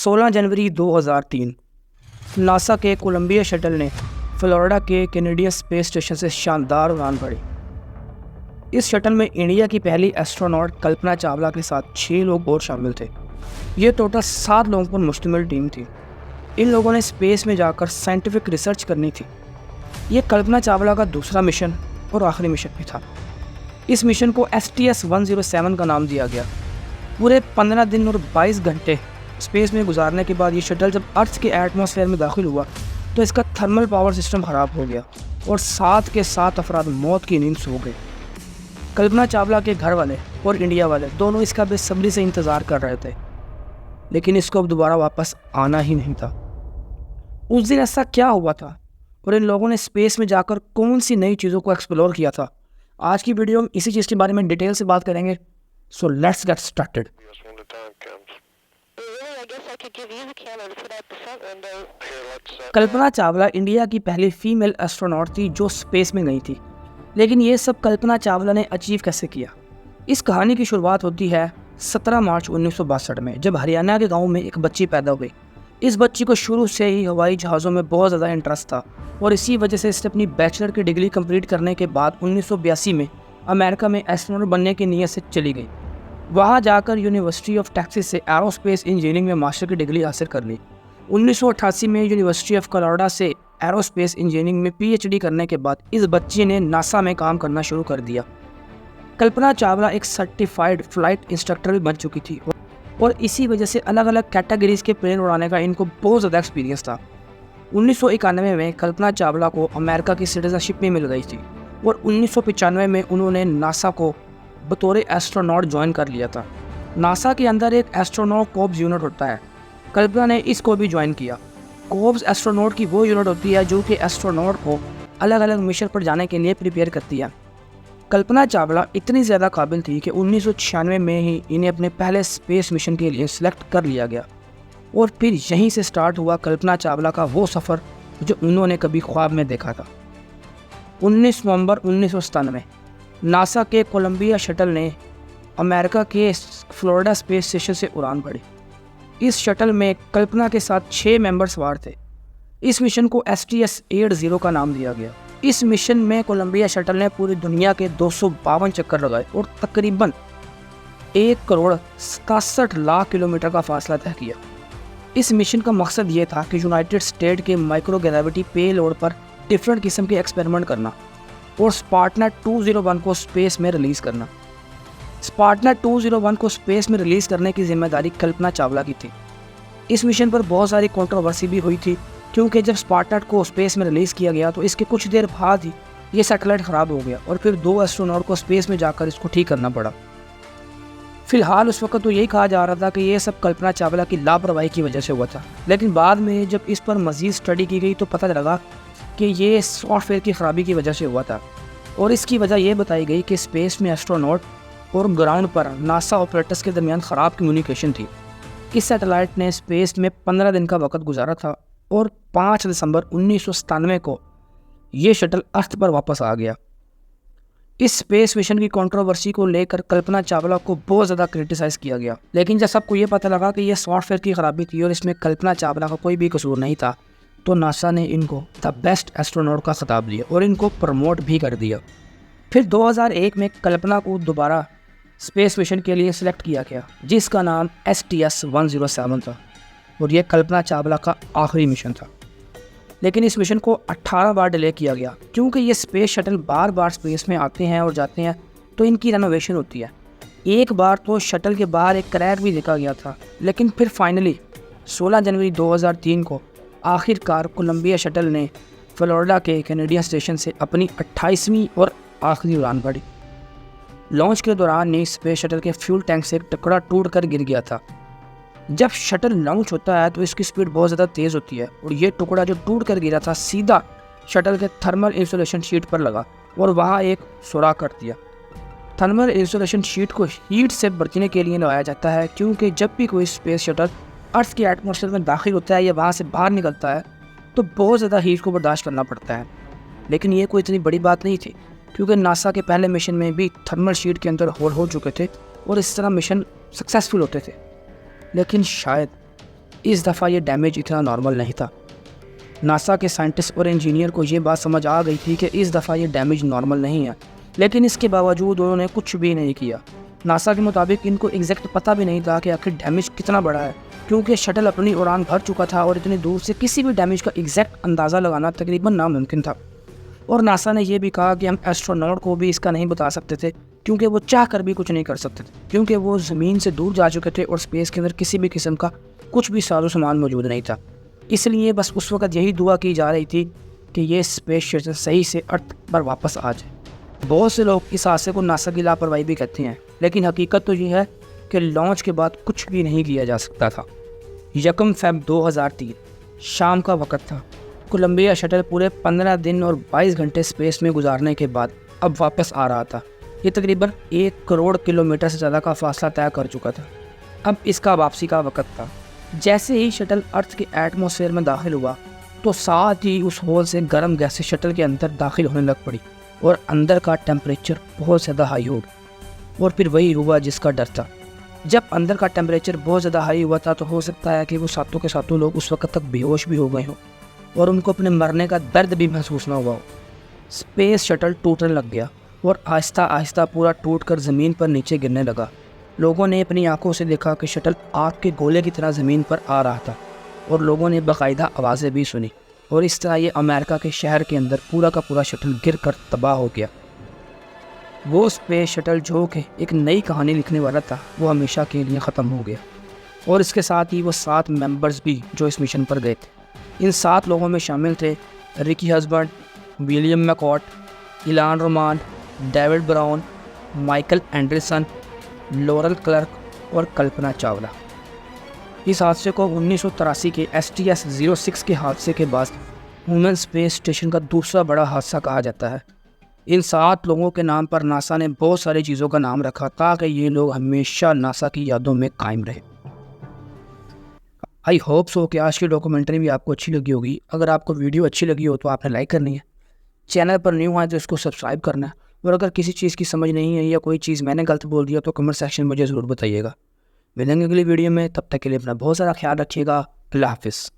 16 जनवरी 2003 NASA के Colombia shuttle ने Florida के कैनेडियन स्पेस स्टेशन से शानदार उड़ान भरी। इस शटल में इंडिया की पहली एस्ट्रोनॉट कल्पना चावला के साथ 6 लोग और शामिल थे। ये टोटल 7 लोगों पर मुश्तमिल टीम थी। इन लोगों ने स्पेस में जाकर साइंटिफिक रिसर्च करनी थी। ये कल्पना चावला का दूसरा मिशन और आखिरी मिशन भी था। इस मिशन को STS-107 का नाम दिया गया। पूरे 15 दिन और 22 घंटे स्पेस में गुजारने के बाद ये शटल जब अर्थ के एटमॉस्फेयर में दाखिल हुआ तो इसका थर्मल पावर सिस्टम ख़राब हो गया और 7 के 7 अफराद मौत की नींद सो गए। कल्पना चावला के घर वाले और इंडिया वाले दोनों इसका बेसब्री से इंतज़ार कर रहे थे, लेकिन इसको अब दोबारा वापस आना ही नहीं था। उस दिन ऐसा क्या हुआ था और इन लोगों ने स्पेस में जाकर कौन सी नई चीज़ों को एक्सप्लोर किया था? आज की वीडियो में इसी चीज़ के बारे में डिटेल से बात करेंगे। So let's get started. Kalpana Chawla India की पहली फीमेल एस्ट्रोनॉट थी जो स्पेस में गई थी। लेकिन ये सब कल्पना चावला ने अचीव कैसे किया? इस कहानी की शुरुआत होती है 17 मार्च 1962 में, जब हरियाणा के गांव में एक बच्ची पैदा हुई। इस बच्ची को शुरू से ही हवाई जहाज़ों में बहुत ज़्यादा इंटरेस्ट था और इसी वजह से इसने अपनी बैचलर की डिग्री कंप्लीट करने के बाद 1982 में अमेरिका में एस्ट्रोनॉट बनने की नीयत से चली गई। वहाँ जाकर यूनिवर्सिटी ऑफ टेक्सास से एरोस्पेस इंजीनियरिंग में मास्टर की डिग्री हासिल कर ली। 1988 में यूनिवर्सिटी ऑफ कोलोराडो से एरोस्पेस इंजीनियरिंग में PhD करने के बाद इस बच्ची ने नासा में काम करना शुरू कर दिया। कल्पना चावला एक सर्टिफाइड फ्लाइट इंस्ट्रक्टर भी बन चुकी थी और इसी वजह से अलग अलग कैटेगरीज के प्लेन उड़ाने का इनको बहुत ज़्यादा एक्सपीरियंस था। 1991 में कल्पना चावला को अमेरिका की सिटीजनशिप भी मिल गई थी और 1995 में उन्होंने नासा को बतौर एस्ट्रोनॉट ज्वाइन कर लिया था। नासा के अंदर एक एस्ट्रोनॉट कॉर्प्स यूनिट होता है। कल्पना ने इसको भी ज्वाइन किया। कॉर्प्स एस्ट्रोनॉट की वो यूनिट होती है जो कि एस्ट्रोनॉट को अलग अलग मिशन पर जाने के लिए प्रिपेयर करती है। कल्पना चावला इतनी ज़्यादा काबिल थी कि 1996 में ही इन्हें अपने पहले स्पेस मिशन के लिए सिलेक्ट कर लिया गया और फिर यहीं से स्टार्ट हुआ कल्पना चावला का वो सफ़र जो उन्होंने कभी ख्वाब में देखा था। 19 नवंबर 1997 नासा के कोलंबिया शटल ने अमेरिका के फ्लोरिडा स्पेस स्टेशन से उड़ान भरी। इस शटल में कल्पना के साथ 6 मेंबर सवार थे। इस मिशन को STS-80 का नाम दिया गया। इस मिशन में कोलंबिया शटल ने पूरी दुनिया के 252 चक्कर लगाए और तकरीबन 1,67,00,000 किलोमीटर का फासला तय किया। इस मिशन का मकसद ये था कि यूनाइटेड स्टेट के माइक्रो ग्रेविटी पे लोड पर डिफरेंट किस्म के एक्सपेरिमेंट करना और स्पार्टनर 201 को स्पेस में रिलीज़ करना। स्पार्टनर 201 को स्पेस में रिलीज़ करने की जिम्मेदारी कल्पना चावला की थी। इस मिशन पर बहुत सारी कंट्रोवर्सी भी हुई थी, क्योंकि जब स्पार्टनर को स्पेस में रिलीज़ किया गया तो इसके कुछ देर बाद ही ये सैटेलाइट ख़राब हो गया और फिर 2 एस्ट्रोनॉट को स्पेस में जाकर इसको ठीक करना पड़ा। फिलहाल उस वक्त तो यही कहा जा रहा था कि ये सब कल्पना चावला की लापरवाही की वजह से हुआ था, लेकिन बाद में जब इस पर मज़ीद स्टडी की गई तो पता लगा कि ये सॉफ्टवेयर की ख़राबी की वजह से हुआ था और इसकी वजह यह बताई गई कि स्पेस में एस्ट्रोनॉट और ग्राउंड पर नासा ऑपरेटर्स के दरमियान ख़राब कम्युनिकेशन थी। इस सैटेलाइट ने स्पेस में 15 दिन का वक्त गुजारा था और 5 दिसंबर 1997 को ये शटल अर्थ पर वापस आ गया। इस स्पेस मिशन की कंट्रोवर्सी को लेकर कल्पना चावला को बहुत ज़्यादा क्रिटिसाइज़ किया गया, लेकिन जब सबको ये पता लगा कि यह सॉफ्टवेयर की ख़राबी थी और इसमें कल्पना चावला का कोई भी कसूर नहीं था, तो नासा ने इनको द बेस्ट एस्ट्रोनॉट का खिताब दिया और इनको प्रमोट भी कर दिया। फिर 2001 में कल्पना को दोबारा स्पेस मिशन के लिए सिलेक्ट किया गया, जिसका नाम STS-107 था और यह कल्पना चावला का आखिरी मिशन था। लेकिन इस मिशन को 18 बार डिले किया गया, क्योंकि ये स्पेस शटल बार बार स्पेस में आते हैं और जाते हैं तो इनकी रेनोवेशन होती है। एक बार तो शटल के बाहर एक क्रैक भी देखा गया था, लेकिन फिर फाइनली 16 जनवरी 2003 को आखिरकार कोलंबिया शटल ने फ्लोरिडा के कैनेडियन स्टेशन से अपनी 28वीं और आखिरी उड़ान भरी। लॉन्च के दौरान ही स्पेस शटल के फ्यूल टैंक से एक टुकड़ा टूट कर गिर गया था। जब शटल लॉन्च होता है तो इसकी स्पीड बहुत ज़्यादा तेज़ होती है और ये टुकड़ा जो टूट कर गिरा था सीधा शटल के थर्मल इंसुलेशन शीट पर लगा और वहाँ एक सुराख कर दिया। थर्मल इंसुलेशन शीट को हीट से बचने के लिए लगाया जाता है, क्योंकि जब भी कोई स्पेस शटल अर्थ के एटमॉस्फेयर में दाखिल होता है या वहाँ से बाहर निकलता है तो बहुत ज़्यादा हीट को बर्दाश्त करना पड़ता है। लेकिन ये कोई इतनी बड़ी बात नहीं थी, क्योंकि नासा के पहले मिशन में भी थर्मल शीट के अंदर होल हो चुके थे और इस तरह मिशन सक्सेसफुल होते थे। लेकिन शायद इस दफ़ा ये डैमेज इतना नॉर्मल नहीं था। नासा के साइंटिस्ट और इंजीनियर को ये बात समझ आ गई थी कि इस दफ़ा ये डैमेज नॉर्मल नहीं है, लेकिन इसके बावजूद उन्होंने कुछ भी नहीं किया। नासा के मुताबिक इनको एग्जैक्ट पता भी नहीं था कि आखिर डैमेज कितना बड़ा है, क्योंकि शटल अपनी उड़ान भर चुका था और इतनी दूर से किसी भी डैमेज का एग्जैक्ट अंदाज़ा लगाना तकरीबन नामुमकिन था। और नासा ने यह भी कहा कि हम एस्ट्रोनॉट को भी इसका नहीं बता सकते थे, क्योंकि वो चाह कर भी कुछ नहीं कर सकते थे, क्योंकि वो ज़मीन से दूर जा चुके थे और स्पेस के अंदर किसी भी किस्म का कुछ भी साजो सामान मौजूद नहीं था। इसलिए बस उस वक्त यही दुआ की जा रही थी कि ये स्पेस स्टेशन सही से अर्थ पर वापस आ जाए। बहुत से लोग इस हादसे को नासा की लापरवाही भी कहते हैं, लेकिन हकीकत तो ये है कि लॉन्च के बाद कुछ भी नहीं किया जा सकता था। 1 फ़रवरी 2003 शाम का वक्त था। कोलंबिया शटल पूरे 15 दिन और 22 घंटे स्पेस में गुजारने के बाद अब वापस आ रहा था। ये तकरीबन 1 करोड़ किलोमीटर से ज़्यादा का फासला तय कर चुका था। अब इसका वापसी का वक्त था। जैसे ही शटल अर्थ के एटमॉस्फेयर में दाखिल हुआ तो साथ ही उस होल से गर्म गैसें शटल के अंदर दाखिल होने लग पड़ी और अंदर का टेम्परेचर बहुत ज़्यादा हाई हो गया। और फिर वही हुआ जिसका डर था। जब अंदर का टेम्परेचर बहुत ज़्यादा हाई हुआ था तो हो सकता है कि वो सातों के सातों लोग उस वक्त तक बेहोश भी हो गए हों और उनको अपने मरने का दर्द भी महसूस ना हुआ हो। स्पेस शटल टूटने लग गया और आहिस्ता आहिस्ता पूरा टूट कर ज़मीन पर नीचे गिरने लगा। लोगों ने अपनी आंखों से देखा कि शटल आग के गोले की तरह ज़मीन पर आ रहा था और लोगों ने बाकायदा आवाज़ें भी सुनी। और इस तरह ये अमेरिका के शहर के अंदर पूरा का पूरा शटल गिर कर तबाह हो गया। वो स्पेस शटल जो कि एक नई कहानी लिखने वाला था वो हमेशा के लिए ख़त्म हो गया। और इसके साथ ही वो 7 मेंबर्स भी जो इस मिशन पर गए थे। इन 7 लोगों में शामिल थे Ricky Husband, William McCool, Ilan Ramon, David Brown, Michael Anderson, Laurel Clark और कल्पना चावला। इस हादसे को 1983 के STS-06 के हादसे के बाद ह्यूमन स्पेस स्टेशन का दूसरा बड़ा हादसा कहा जाता है। इन 7 लोगों के नाम पर नासा ने बहुत सारी चीज़ों का नाम रखा ताकि ये लोग हमेशा नासा की यादों में कायम रहे। आई होप सो कि आज की डॉक्यूमेंट्री भी आपको अच्छी लगी होगी। अगर आपको वीडियो अच्छी लगी हो तो आपने लाइक करनी है, चैनल पर न्यू आए तो इसको सब्सक्राइब करना है, और अगर किसी चीज़ की समझ नहीं है या कोई चीज़ मैंने गलत बोल दिया तो कमेंट सेक्शन में मुझे ज़रूर बताइएगा। मिलेंगे अगली वीडियो में, तब तक के लिए अपना बहुत सारा ख्याल रखिएगा। अल्लाह हाफिज़।